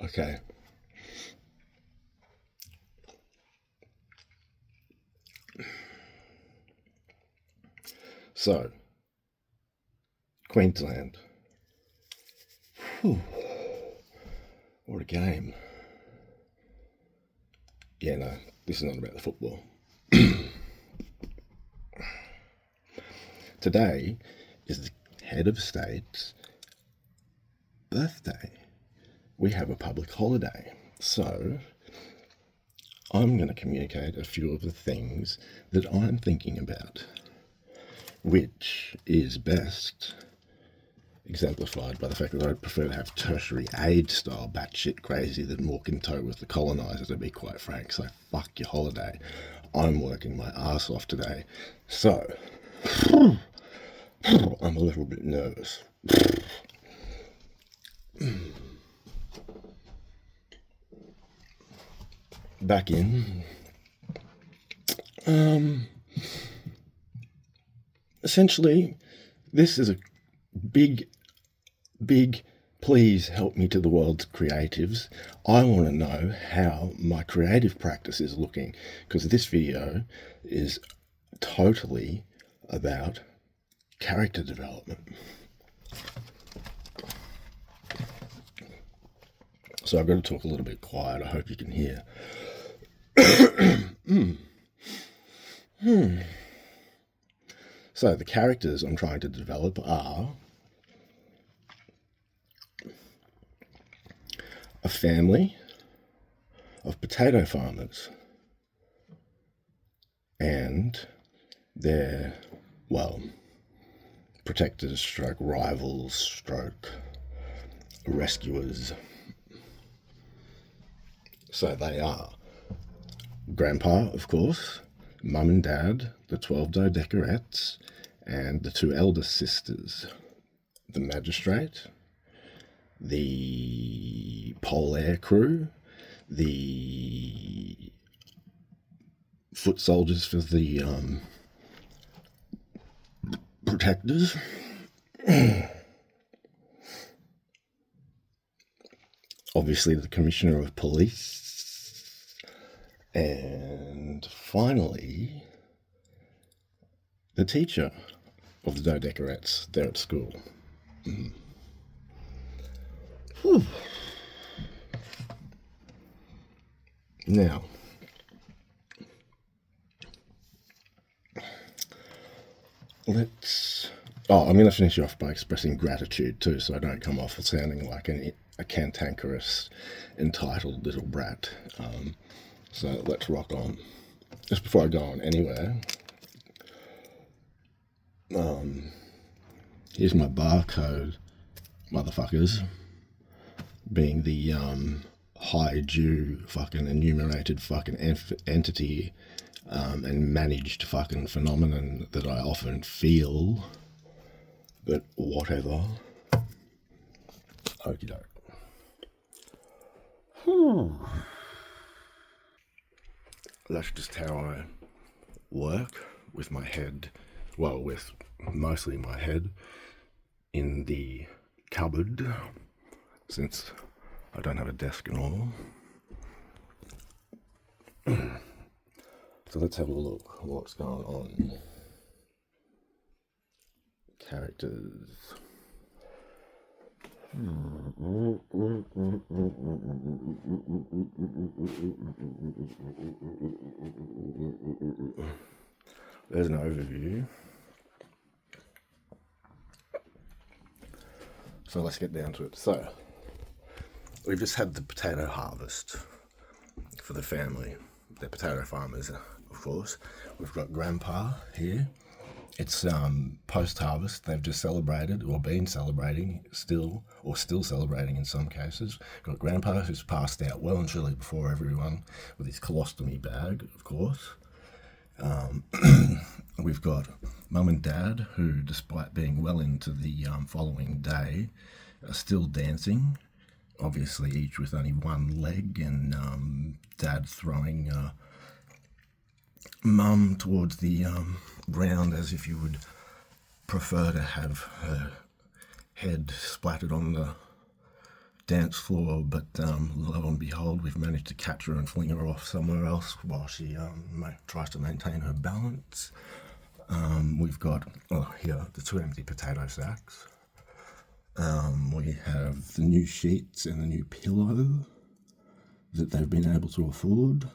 Okay. So, Queensland. Whew. What a game. Yeah, no, this is not about the football. Today is the head of state's birthday. We have a public holiday. So, I'm going to communicate a few of the things that I'm thinking about, which is best exemplified by the fact that I'd prefer to have tertiary aid style batshit crazy than walk in tow with the colonisers, to be quite frank. So fuck your holiday. I'm working my ass off today. So, I'm a little bit nervous. Back in. Essentially, this is a big please help me to the world's creatives. I want to know how my creative practice is looking, because this video is totally about character development. So I've got to talk a little bit quiet. I hope you can hear. So the characters I'm trying to develop are a family of potato farmers and their, well, protectors stroke rivals stroke rescuers. So they are Grandpa, of course, Mum and Dad, the 12 dodecarettes, and the two eldest sisters, the magistrate, the pole air crew, the foot soldiers for the protectors, obviously the commissioner of police, and finally the teacher of the dodecarettes there at school. Now, I'm going to finish off by expressing gratitude too, so I don't come off sounding like a cantankerous, entitled little brat. So let's rock on. Just before I go on anywhere, here's my barcode, motherfuckers, being the high due fucking enumerated fucking entity and managed fucking phenomenon that I often feel, but whatever. Okie doke. That's just how I work with my head, well, with mostly my head in the cupboard, since I don't have a desk and all. So let's have a look what's going on. Characters. There's an overview. So let's get down to it. So, we've just had the potato harvest for the family. They're potato farmers, of course. We've got Grandpa here. It's post-harvest. They've just celebrated, or been celebrating, still celebrating in some cases. We've got Grandpa, who's passed out well and truly before everyone with his colostomy bag, of course. We've got Mum and Dad, who, despite being well into the following day, are still dancing. Obviously, each with only one leg, and Dad throwing Mum towards the ground as if you would prefer to have her head splattered on the dance floor, but lo and behold, we've managed to catch her and fling her off somewhere else while she tries to maintain her balance. We've got, here, the 2 empty potato sacks. We have the new sheets and the new pillow that they've been able to afford.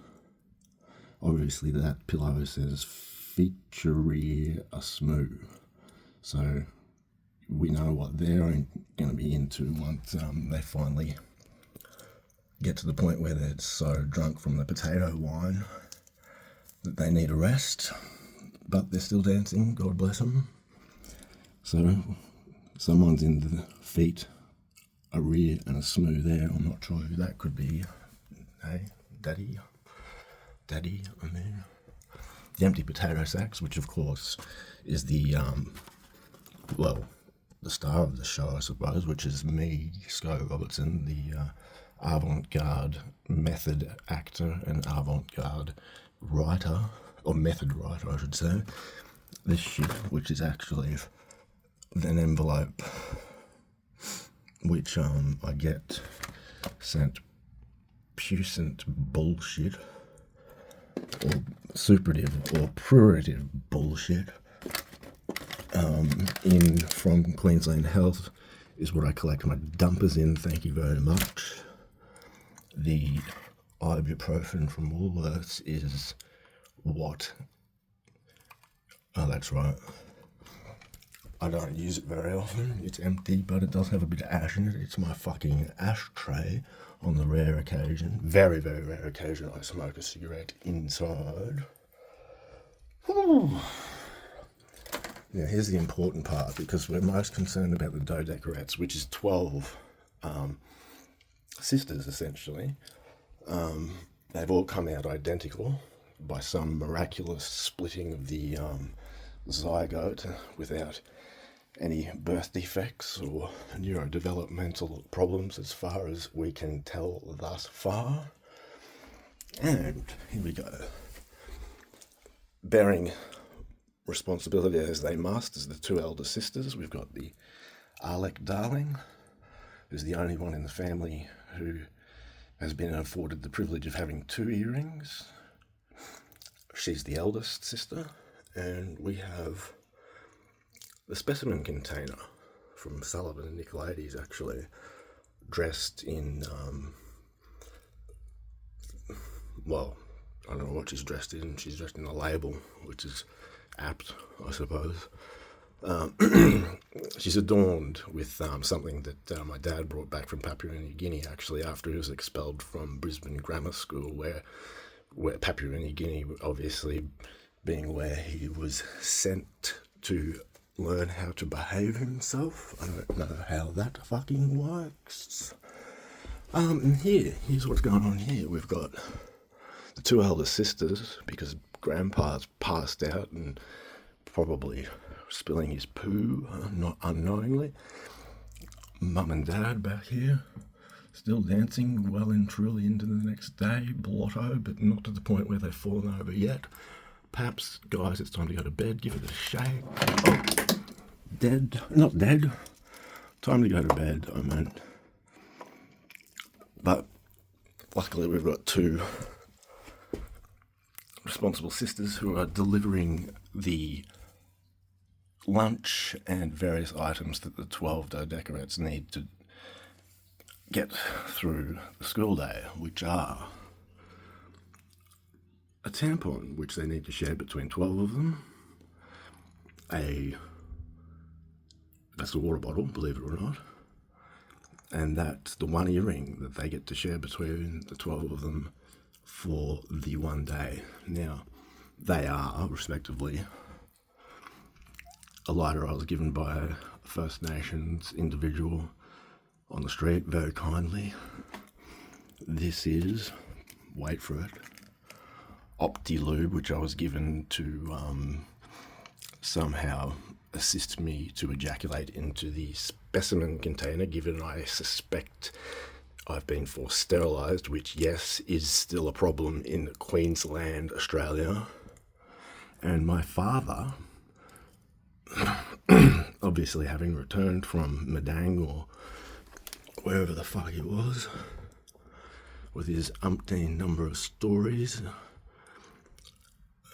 Obviously, that pillow says featurey a smoo. So we know what they're going to be into once they finally get to the point where they're so drunk from the potato wine that they need a rest. But they're still dancing, God bless them. So someone's in the feet, a rear and a smoo there. I'm not sure who that could be. Hey, Daddy, I mean. The empty potato sacks, which of course is the star of the show, I suppose, which is me, Scott Robertson, the avant-garde method actor and avant-garde writer, or method writer, I should say. This shit, which is actually an envelope which I get sent puissant bullshit, or superative or prurative bullshit in from Queensland Health is what I collect my dumpers in, thank you very much. The ibuprofen from Woolworths is what? Oh, that's right. I don't use it very often. It's empty, but it does have a bit of ash in it. It's my fucking ashtray on the rare occasion, very, very rare occasion, I smoke a cigarette inside. Whew. Now, here's the important part, because we're most concerned about the dodecarettes, which is 12 sisters, essentially. They've all come out identical by some miraculous splitting of the zygote without any birth defects or neurodevelopmental problems as far as we can tell thus far. And here we go. Bearing responsibility as they must as the 2 elder sisters, we've got the Alec darling, who's the only one in the family who has been afforded the privilege of having 2 earrings. She's the eldest sister, and we have the specimen container from Sullivan and Nicolaides, actually, dressed in, I don't know what she's dressed in. She's dressed in a label, which is apt, I suppose. She's adorned with something that my dad brought back from Papua New Guinea, actually, after he was expelled from Brisbane Grammar School, where Papua New Guinea, obviously, being where he was sent to learn how to behave himself. I don't know how that fucking works. And here's what's going on here. We've got the 2 elder sisters, because Grandpa's passed out and probably spilling his poo, not unknowingly. Mum and Dad back here, still dancing well and truly into the next day, blotto, but not to the point where they've fallen over yet. Perhaps, guys, it's time to go to bed. Give it a shake. Oh, dead. Not dead. Time to go to bed, I meant. But luckily we've got 2 responsible sisters who are delivering the lunch and various items that the 12 dodecarettes need to get through the school day, which are a tampon, which they need to share between 12 of them, that's a water bottle, believe it or not, and that's the 1 earring that they get to share between the 12 of them for the 1 day. Now, they are, respectively, a lighter I was given by a First Nations individual on the street, very kindly. This is, wait for it, Optilube, which I was given to somehow assist me to ejaculate into the specimen container, given I suspect I've been force sterilised, which, yes, is still a problem in Queensland, Australia. And my father, obviously having returned from Madang or wherever the fuck he was, with his umpteen number of stories.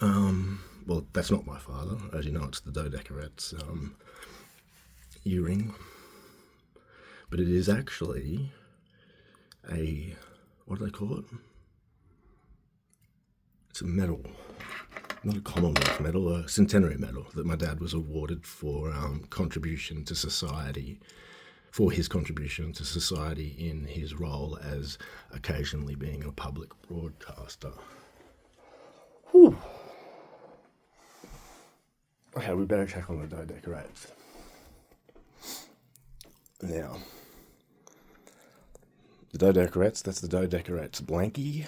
Well, that's not my father. As you know, it's the dodecarat's earring. But it is actually a, what do they call it? It's a medal. Not a Commonwealth medal, a centenary medal that my dad was awarded for contribution to society, for his contribution to society in his role as occasionally being a public broadcaster. Whew. Okay, we better check on the dodecarates. Now, the dodecarates, that's the dodecarates blankie,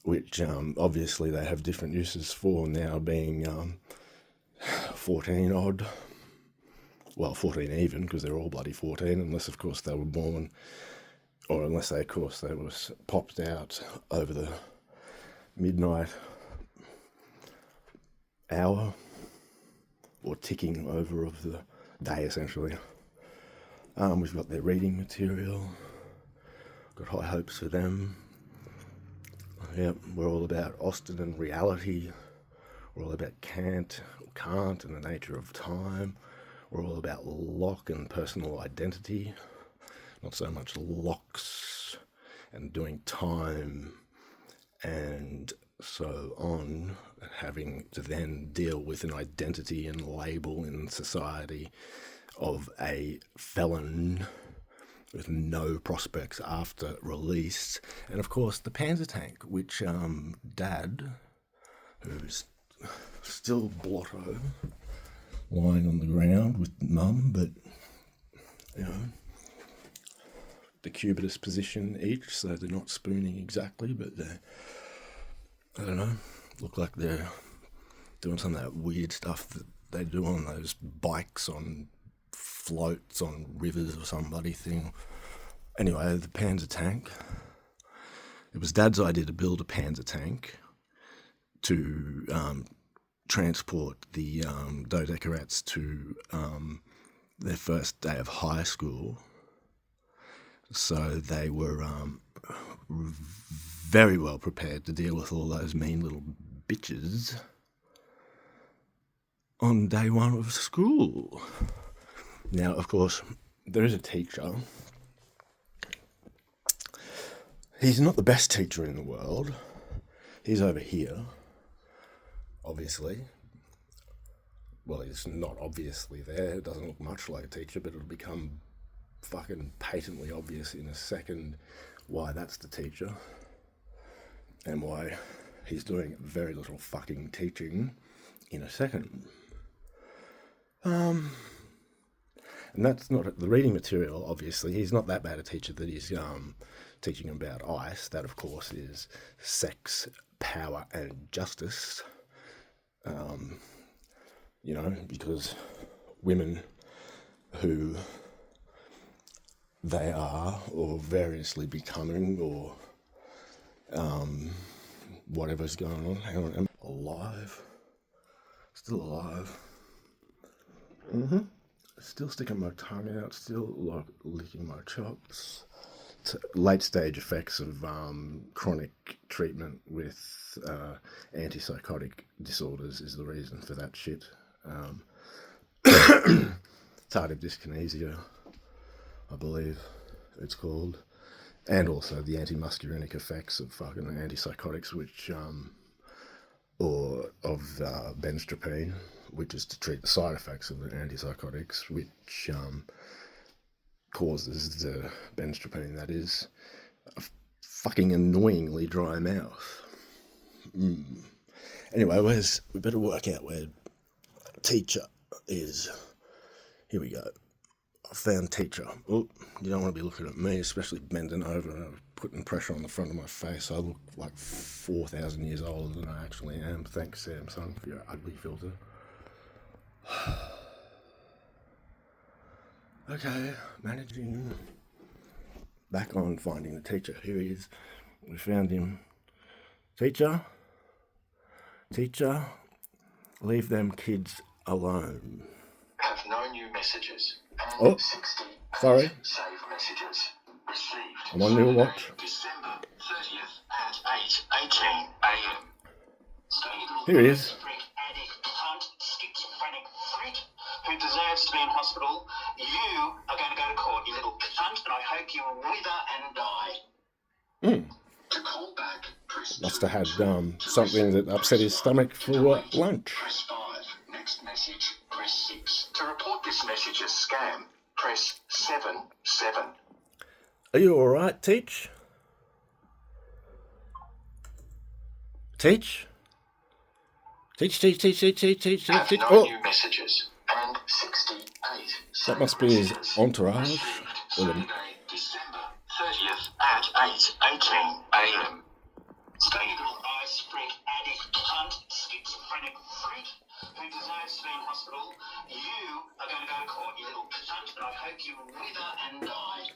which obviously they have different uses for now, being 14 odd. Well, 14 even, because they're all bloody 14, unless of course they were born, or unless they, of course, they were popped out over the midnight hour, or ticking over of the day, essentially. We've got their reading material, got high hopes for them. Yep, we're all about Austen and reality. We're all about Kant, or Kant, and the nature of time. We're all about Locke and personal identity, not so much locks and doing time and so on, having to then deal with an identity and label in society of a felon with no prospects after release. And of course the Panzer tank, which Dad, who's still blotto, lying on the ground with Mum, but you know, the cubitus position each, so they're not spooning exactly, but they're, I don't know, look like they're doing some of that weird stuff that they do on those bikes on floats on rivers or some bloody thing. Anyway, the Panzer tank. It was Dad's idea to build a Panzer tank to transport the dodecarats to their first day of high school. So they were very well prepared to deal with all those mean little bitches on day one of school. Now, of course, there is a teacher. He's not the best teacher in the world. He's over here, obviously. Well, he's not obviously there. It doesn't look much like a teacher, but it'll become fucking patently obvious in a second why that's the teacher and why he's doing very little fucking teaching in a second. And that's not the reading material, obviously. He's not that bad a teacher that he's teaching about ice. That, of course, is sex, power, and justice. You know, because women who they are, or variously becoming, or whatever's going on. Hang on, am I alive? Still alive. Still sticking my tongue out, still like licking my chops. Late stage effects of chronic treatment with antipsychotic disorders is the reason for that shit. Tardive dyskinesia, I believe it's called, and also the antimuscarinic effects of fucking antipsychotics, which or of benztropine, which is to treat the side effects of the antipsychotics, which causes the benztropine, that is, a fucking annoyingly dry mouth. Anyway, we better work out where teacher is. Here we go. I found teacher. Oh, you don't want to be looking at me, especially bending over and putting pressure on the front of my face. I look like 4,000 years older than I actually am. Thanks, Samsung, for your ugly filter. Okay, managing. Back on finding the teacher. Here he is. We found him. Teacher? Teacher? Leave them kids alone. Have no new messages. Oh, 60 sorry. Save messages. I'm on your watch. December 30th at 8:18 a.m. Here he is. Addict, cunt, schizophrenic freak who deserves to be in hospital. You are going to go to court, you little cunt, and I hope you wither and die. To call back, press Must have had something that upset his stomach for lunch. Press 5. Next message, press 6. To report this message as scam, press 7. Are you alright, Teach? Teach? Teach. Have 9 new messages and 68. That must be his entourage. Saturday, December 30th at 8:18 a.m. Stay little ice freak, addict, cunt, schizophrenic freak who deserves to be in hospital. You are going to go to court, you little cunt, and I hope you wither and die.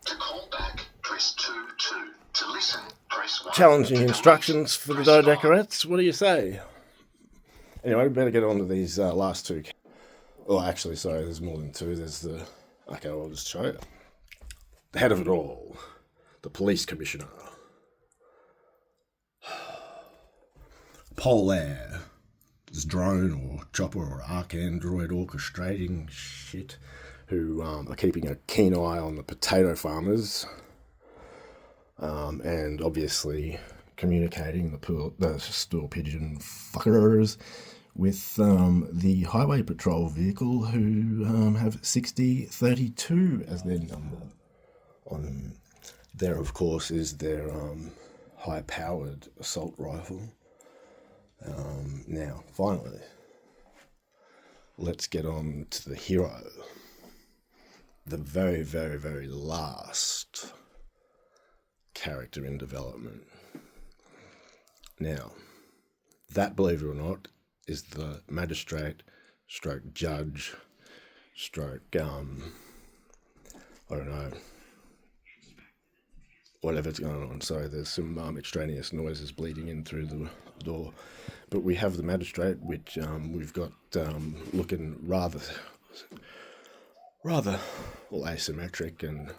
To call back, press 2. To listen, press 1. Challenging instructions for the dodecarettes. What do you say? Anyway, we better get on to these last two. Oh, actually, sorry, there's more than two. There's the... Okay, I'll just show you. The head of it all. The police commissioner. Polair. This drone or chopper or arc-android orchestrating shit who are keeping a keen eye on the potato farmers and obviously communicating the stool pigeon fuckers with the highway patrol vehicle who have 6032 as their number on them. There, of course, is their high-powered assault rifle. Now, finally, let's get on to the hero. The very, very, very last character in development. Now, that, believe it or not, is the magistrate, stroke judge, stroke, I don't know, whatever's going on. Sorry, there's some extraneous noises bleeding in through the door. But we have the magistrate, which we've got looking rather well, asymmetric and I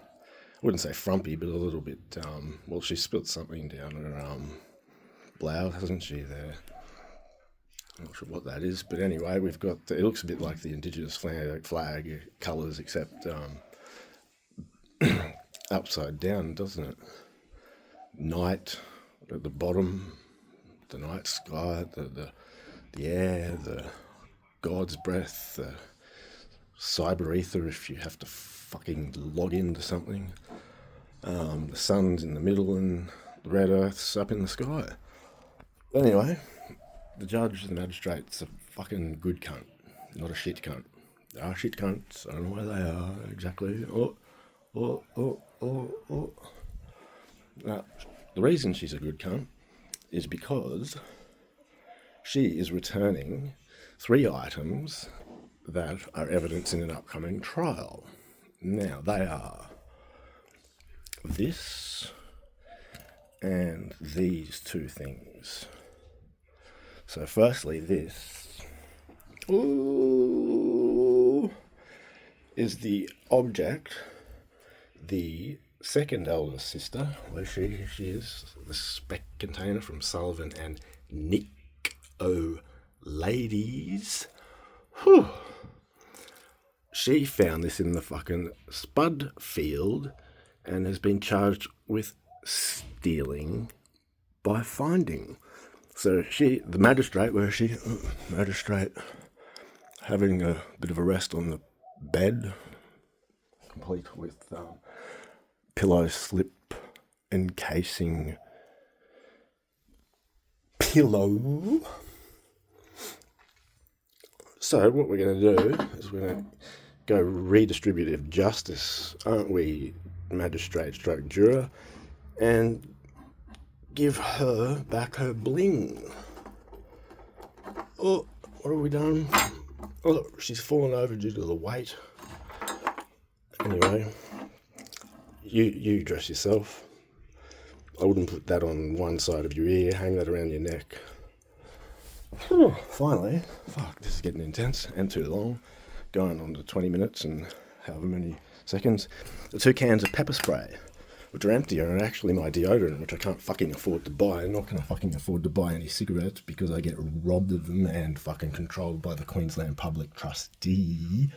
wouldn't say frumpy, but a little bit, well, she spilled something down her blouse, hasn't she, there? I'm not sure what that is, but anyway, we've got, it looks a bit like the indigenous flag colours, except upside down, doesn't it? Night at the bottom, the night sky, the air, the God's breath, the cyber ether if you have to fucking log into something. The sun's in the middle and the red earth's up in the sky. Anyway, the judge, the magistrate's a fucking good cunt, not a shit cunt. They are shit cunts, I don't know where they are exactly. Now, the reason she's a good cunt is because she is returning 3 items that are evidence in an upcoming trial. Now, they are this and these 2 things. So firstly, this is the object, the second eldest sister, where she is, the spec container from Sullivan and Nick O'Ladies. Whew. She found this in the fucking spud field and has been charged with stealing by finding. So she, the magistrate, where is she? Magistrate having a bit of a rest on the bed, complete with pillow slip encasing pillow. So what we're going to do is we're going to go redistributive justice, aren't we, magistrate stroke juror, and give her back her bling. Oh, what have we done? Oh, she's fallen over due to the weight. Anyway, you dress yourself. I wouldn't put that on one side of your ear, hang that around your neck. Finally, fuck, this is getting intense and too long. Going on to 20 minutes and however many seconds. The 2 cans of pepper spray, which are empty, are actually my deodorant, which I can't fucking afford to buy. I'm not going to fucking afford to buy any cigarettes because I get robbed of them and fucking controlled by the Queensland Public Trustee.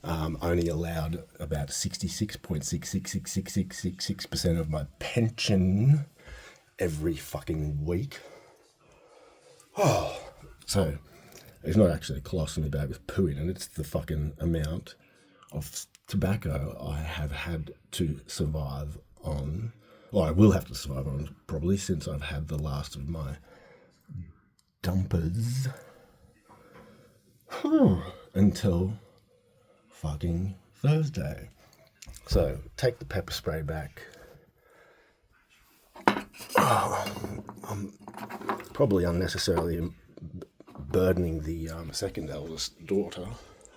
Only allowed about 66.666666% of my pension every fucking week. Oh, so it's not actually a colostomy bag with poo in it. It's the fucking amount of tobacco I have had to survive on. Well, I will have to survive on probably since I've had the last of my dumpers. Until fucking Thursday. So take the pepper spray back. I'm probably unnecessarily burdening the second eldest daughter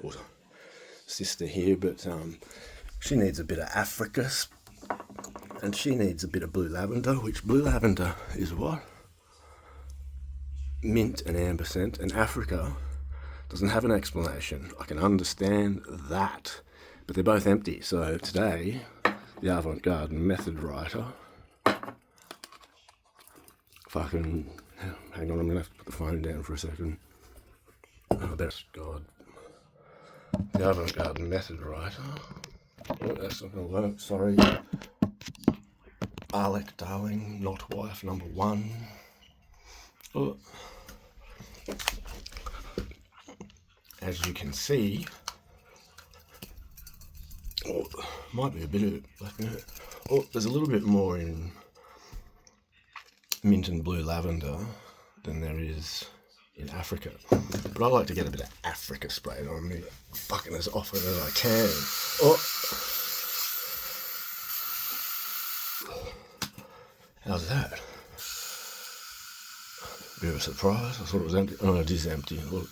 or sister here, but she needs a bit of Africa, and she needs a bit of blue lavender, which blue lavender is what? Mint and amber scent, and Africa doesn't have an explanation. I can understand that, but they're both empty. So today, the avant-garde method writer, fucking, hang on, I'm gonna have to put the phone down for a second. Oh, that's God. The avant-garde method writer. Oh, that's not gonna work, sorry. Alec, darling, not wife number 1. Oh. As you can see, might be a bit of left in it. Oh, there's a little bit more in mint and blue lavender than there is in Africa. But I like to get a bit of Africa sprayed on me fucking as often as I can. Oh, how's that? Bit of a surprise. I thought it was empty. Oh, it is empty. Look.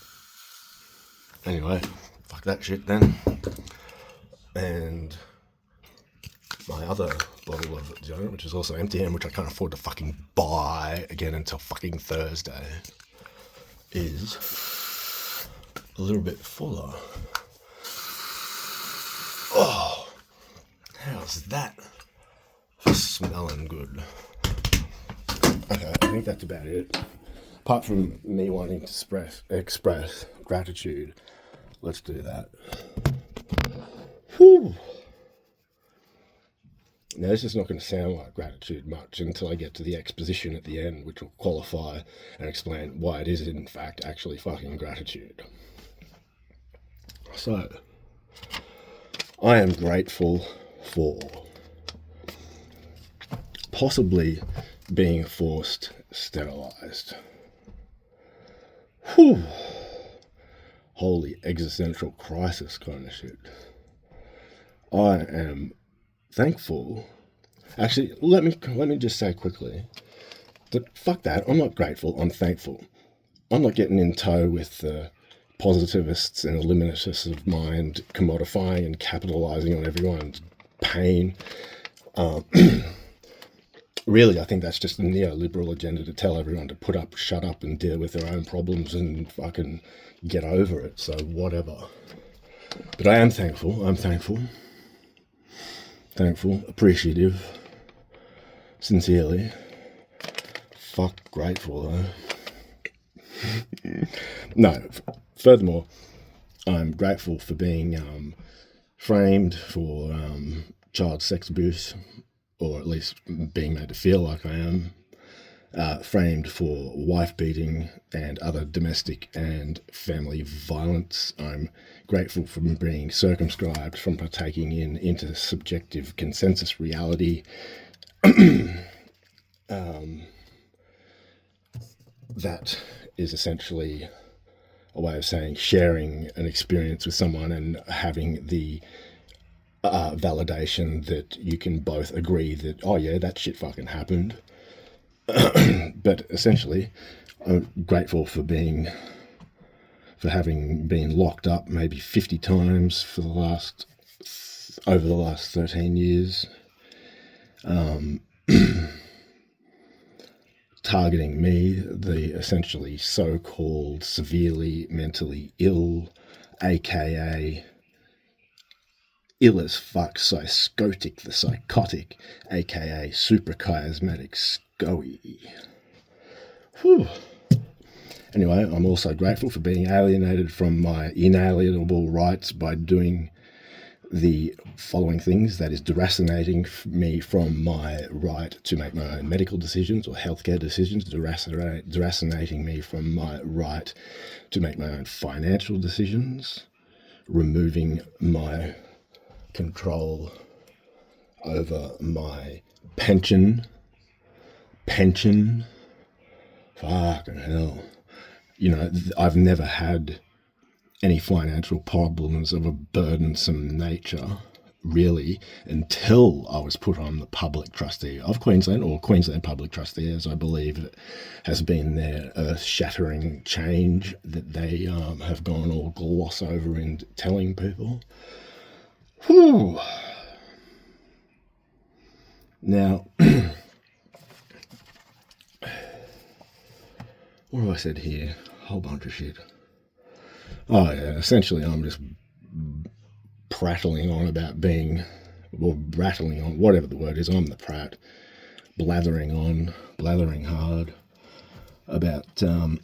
Anyway, fuck that shit then. And my other bottle of deodorant, which is also empty and which I can't afford to fucking buy again until fucking Thursday, is a little bit fuller. Oh, how's that for smelling good? Okay, I think that's about it. Apart from me wanting to express gratitude, let's do that. Whew. Now, this is not going to sound like gratitude much until I get to the exposition at the end, which will qualify and explain why it is, in fact, actually fucking gratitude. So, I am grateful for possibly being forced sterilized. Whew. Holy existential crisis kind of shit. I am thankful. Actually, let me just say quickly that fuck that. I'm not grateful. I'm thankful. I'm not getting in tow with the positivists and eliminatists of mind, commodifying and capitalizing on everyone's pain. Really, I think that's just a neoliberal agenda to tell everyone to put up, shut up, and deal with their own problems and fucking get over it. So whatever. But I am thankful. I'm thankful. Thankful, appreciative, sincerely. Fuck grateful though. No, furthermore, I'm grateful for being framed for child sex abuse, or at least being made to feel like I am. Framed for wife beating and other domestic and family violence. I'm grateful for being circumscribed from partaking in intersubjective consensus reality. That is essentially a way of saying sharing an experience with someone and having the validation that you can both agree that, oh yeah, that shit fucking happened. But essentially, I'm grateful for having been locked up maybe 50 times over the last 13 years, targeting me, the essentially so-called severely mentally ill, aka ill as fuck psychotic the psychotic, aka suprachiasmatic scoey. Whew. Anyway, I'm also grateful for being alienated from my inalienable rights by doing the following things. That is, deracinating me from my right to make my own medical decisions or healthcare decisions, deracinating me from my right to make my own financial decisions, removing my control over my pension, fucking hell. You know, I've never had any financial problems of a burdensome nature, really, until I was put on the public trustee of Queensland, or Queensland Public Trustee, as I believe has been their earth-shattering change that they have gone all gloss over in telling people. Whew. Now, what have I said here? A whole bunch of shit. Oh yeah, essentially I'm just prattling on about being, or rattling on, whatever the word is, I'm the prat, blathering hard about the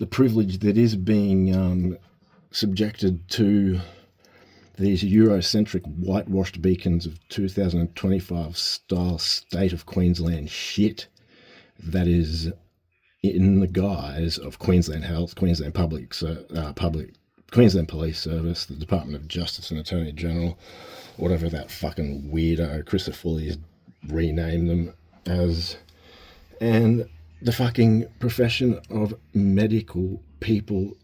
privilege that is being subjected to these Eurocentric whitewashed beacons of 2025 style state of Queensland shit that is in the guise of Queensland Health, Queensland Queensland Police Service, the Department of Justice and Attorney General, whatever that fucking weirdo Chris Foley's renamed them as, and the fucking profession of medical people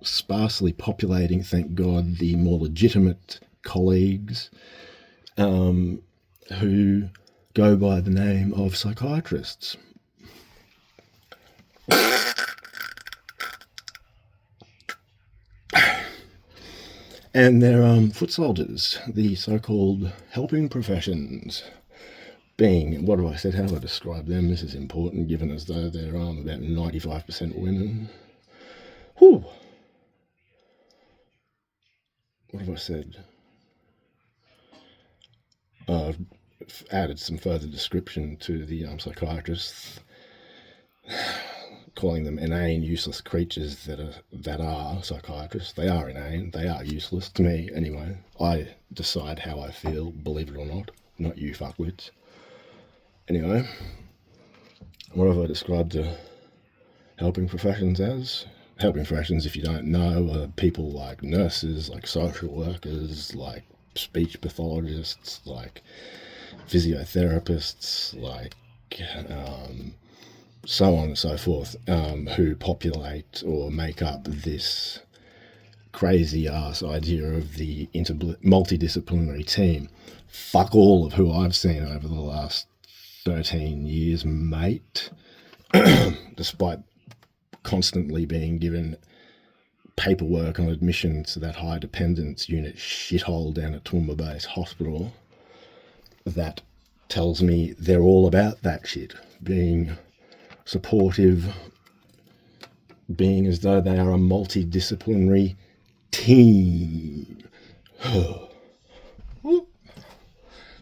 sparsely populating, thank God, the more legitimate colleagues who go by the name of psychiatrists. And their foot soldiers, the so-called helping professions, being, what have I said, how do I describe them? This is important, given as though they're about 95% women. Whew. What have I said? I've added some further description to the psychiatrists, calling them inane, useless creatures that are psychiatrists. They are inane. They are useless to me, anyway. I decide how I feel, believe it or not you fuckwits. Anyway, what have I described the helping professions as? Helping professions, if you don't know, are people like nurses, like social workers, like speech pathologists, like physiotherapists, like so on and so forth, who populate or make up this crazy ass idea of the multidisciplinary team. Fuck all of who I've seen over the last 13 years, mate, despite constantly being given paperwork on admission to that high dependence unit shithole down at Toowoomba Base Hospital that tells me they're all about that shit, being supportive, being as though they are a multidisciplinary team.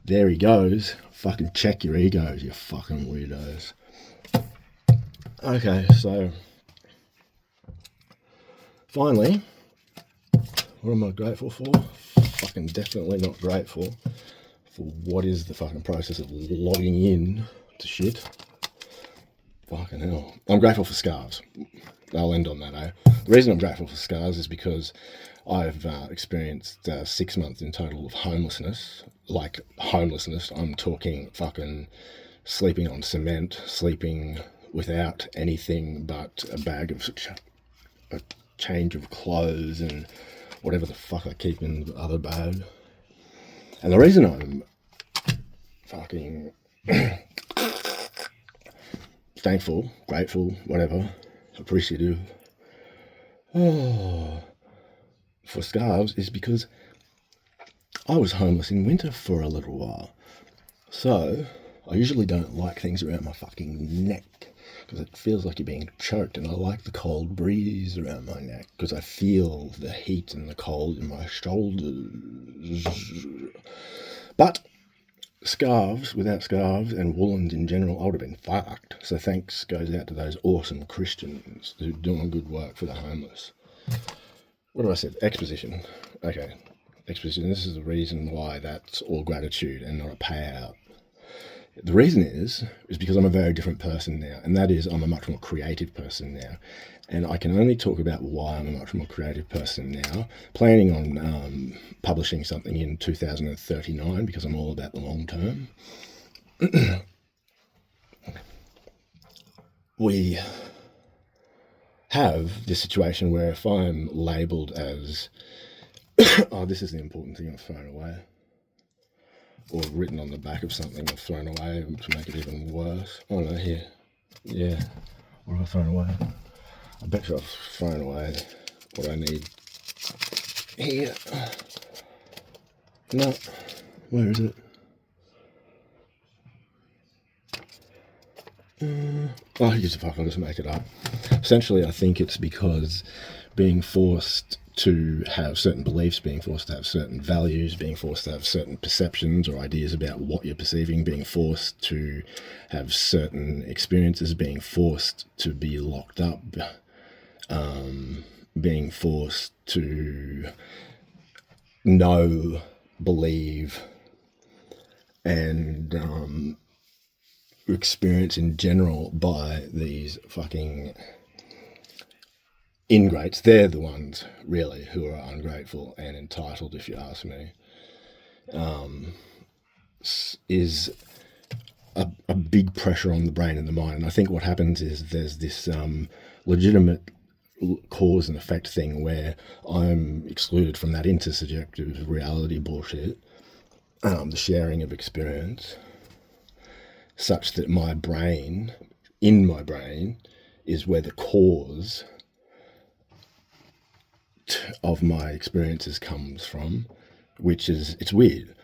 There he goes. Fucking check your egos, you fucking weirdos. Okay, so finally, what am I grateful for? Fucking definitely not grateful for what is the fucking process of logging in to shit. Fucking hell. I'm grateful for scarves. I'll end on that, eh? The reason I'm grateful for scarves is because I've experienced 6 months in total of homelessness. Like homelessness, I'm talking fucking sleeping on cement, sleeping without anything but a bag of a change of clothes and whatever the fuck I keep in the other bag. And the reason I'm fucking thankful, grateful, whatever, appreciative for scarves is because I was homeless in winter for a little while. So I usually don't like things around my fucking neck. because it feels like you're being choked, and I like the cold breeze around my neck because I feel the heat and the cold in my shoulders. But scarves, without scarves and woolens in general, I would have been fucked. So thanks goes out to those awesome Christians who are doing good work for the homeless. What have I said? Exposition. Okay, exposition. This is the reason why that's all gratitude and not a payout. The reason is because I'm a very different person now, and that is I'm a much more creative person now. And I can only talk about why I'm a much more creative person now, planning on publishing something in 2039 because I'm all about the long term. We have this situation where if I'm labelled as, oh, this is the important thing I've thrown away, or written on the back of something I've thrown away to make it even worse. Oh no, here. Yeah. What have I thrown away? I bet you I've thrown away what I need here. No. Where is it? Oh, who gives a fuck? I'll just make it up. Essentially, I think it's because being forced to have certain beliefs, being forced to have certain values, being forced to have certain perceptions or ideas about what you're perceiving, being forced to have certain experiences, being forced to be locked up, being forced to know, believe, and experience in general by these fucking ingrates. They're the ones really who are ungrateful and entitled, if you ask me. Is a big pressure on the brain and the mind. And I think what happens is there's this legitimate cause and effect thing where I'm excluded from that intersubjective reality bullshit, the sharing of experience, such that my brain, in my brain, is where the cause of my experiences comes from, which is, it's weird.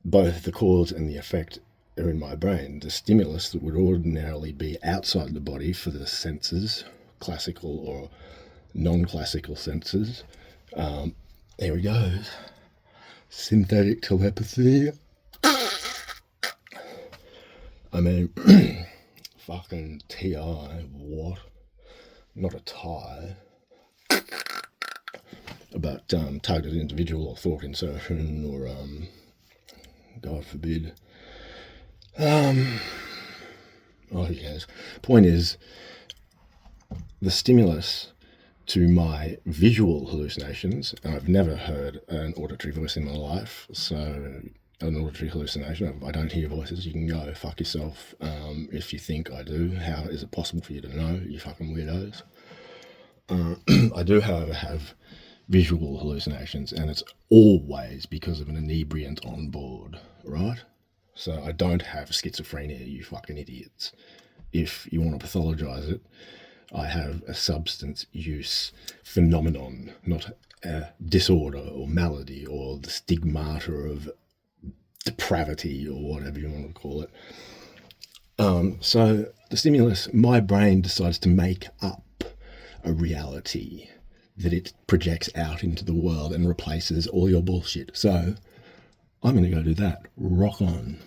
Both the cause and the effect are in my brain. The stimulus that would ordinarily be outside the body for the senses, classical or non-classical senses. There we go. Synthetic telepathy. I mean, fucking TI, what? Not a tie. But targeted individual or thought insertion or, God forbid. Oh, who cares? Point is, the stimulus to my visual hallucinations, and I've never heard an auditory voice in my life, so an auditory hallucination, I don't hear voices. You can go fuck yourself if you think I do. How is it possible for you to know, you fucking weirdos? I do, however, have visual hallucinations, and it's always because of an inebriant on board, right? So I don't have schizophrenia, you fucking idiots. If you want to pathologize it, I have a substance use phenomenon, not a disorder or malady or the stigmata of depravity or whatever you want to call it. So the stimulus, my brain decides to make up a reality that it projects out into the world and replaces all your bullshit. So I'm going to go do that. Rock on.